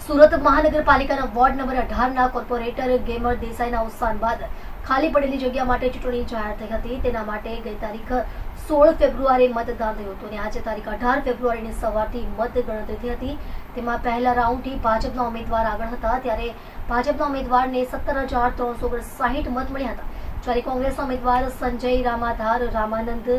સુરત મહાનગરપાલિકાના ward number 18ના corporator gamer દેસાઈના અવસાન બાદ ખાલી પડેલી જગ્યા માટે ચૂંટણી જાહેર થઈ હતી। તેના માટે ગઈ તારીખ 16 ફેબ્રુઆરીએ મતદાન થયું હતું અને આજે તારીખ 18 ફેબ્રુઆરીની સવારથી મત ગણતરી થઈ હતી। તેમાં પહેલા રાઉન્ડથી ભાજપના ઉમેદવાર આગળ હતા, ત્યારે ભાજપના ઉમેદવારને 17,359 મત મળ્યા હતા, જ્યારે કોંગ્રેસના ઉમેદવાર સંજય રામાધાર રામાનંદને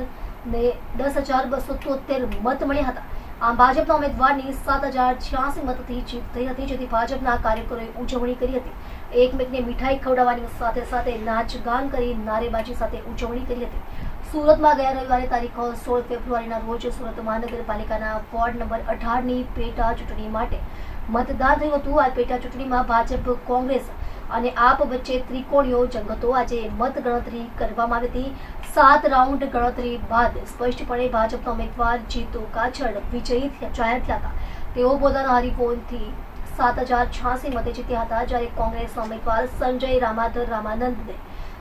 10,273 મત મળ્યા હતા। આમ ભાજપના ઉમેદવારની 7,086 મતથી જીત થઈ હતી, જેથી ભાજપના કાર્યકરોએ ઉજવણી કરી હતી। એકમેકને મીઠાઈ ખવડાવવાની સાથે સાથે નાચગાન કરી નારેબાજી સાથે ઉજવણી કરી હતી। સુરતમાં ગયા રવિવારે તારીખ 16 ફેબ્રુઆરીના રોજ સુરત મહાનગરપાલિકાના વોર્ડ નંબર 18ની પેટા ચૂંટણી માટે મતદાન થયું હતું। આ પેટા ચૂંટણીમાં ભાજપ, કોંગ્રેસ અને આપ વચ્ચે ત્રિકોણીયો જંગ હતો। આજે મત ગણતરી કરવામાં આવી હતી। 7 રાઉન્ડ ગણતરી બાદ સ્પષ્ટપણે ભાજપના ઉમેદવાર જીતુ કાછડ વિજયી જાહેર થયા હતા। તેઓ પોતાના હરીફોથી 7,086 મતે જીત્યા હતા, જ્યારે કોંગ્રેસના ઉમેદવાર સંજય રામાધર રામાનંદને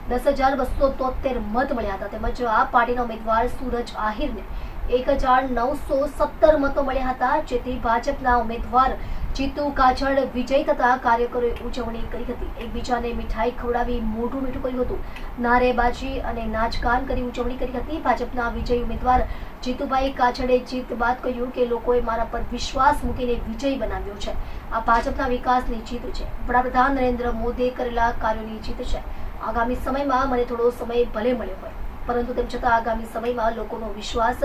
10,273 મત મળ્યા હતા, તેમજ આપ પાર્ટીના ઉમેદવાર સૂરજ આહિરને 1,917 મતો મળ્યા હતા, જેથી ભાજપના ઉમેદવાર જીતુ કાછડ વિજય થતા કાર્યકરોએ ઉજવણી કરી હતી। એકબીજાને મીઠાઈ ખવડાવી મોઢું મીઠું કર્યું હતું, નારેબાજી અને નાચગાન કરી ઉજવણી કરી હતી। ભાજપના વિજયી ઉમેદવાર જીતુભાઈ કાછડે જીત બાદ કહ્યું કે લોકોએ મારા પર વિશ્વાસ મૂકીને વિજયી બનાવ્યો છે। આ ભાજપના વિકાસની જીત છે, વડાપ્રધાન નરેન્દ્ર મોદીએ કરેલા કાર્યોની જીત છે। આગામી સમયમાં મને થોડો સમય ભલે મળ્યો હોય, પરંતુ તેમ છતાં આગામી સમયમાં લોકોનો વિશ્વાસ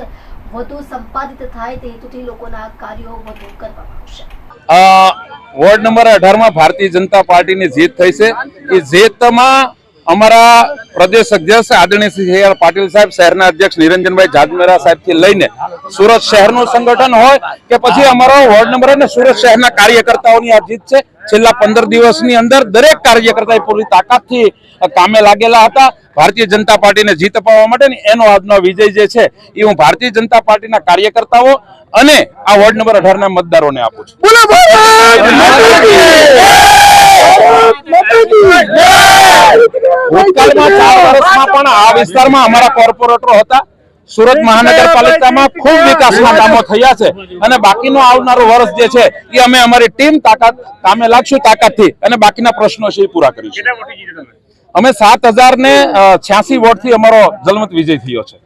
વધુ સંપાદિત થાય તે હેતુથી લોકોના કાર્યો વધુ કરવામાં આવશે। વોર્ડ નંબર 18 માં ભારતીય જનતા પાર્ટીની જીત થઈ છે। એ જીતમાં અમારા પ્રદેશ અધ્યક્ષ આદરણીય શ્રી CR પાટીલ સાહેબ, શહેરના અધ્યક્ષ નિરંજનભાઈ જાદમેરા સાહેબ થી લઈને સુરત શહેરનું સંગઠન હોય કે પછી અમારો વોર્ડ નંબર અને સુરત શહેરના કાર્યકર્તાઓની આ જીત છે। છેલ્લા 15 દિવસની અંદર દરેક કાર્યકર્તાએ પૂરી તાકાતથી કામે લાગેલા હતા ભારતીય જનતા પાર્ટીને જીત અપાવવા માટે। એનો આજનો વિજય જે છે એ હું ભારતીય જનતા પાર્ટીના કાર્યકર્તાઓ અને આ વોર્ડ નંબર 18 ના મતદારોને આપું છું। ભૂતકાળમાં 4 વર્ષમાં પણ આ વિસ્તારમાં અમારા કોર્પોરેટરો હતા। સુરત મહાનગરપાલિકામાં ખૂબ વિકાસના કામો થયા છે અને બાકીનો આવનારો વર્ષ જે છે એ અમે અમારી ટીમ કામે લાગશું તાકાતથી અને બાકીના પ્રશ્નો છે એ પૂરા કરીશું। અમે 7,086 વોટથી અમારો જલમત વિજય થયો છે।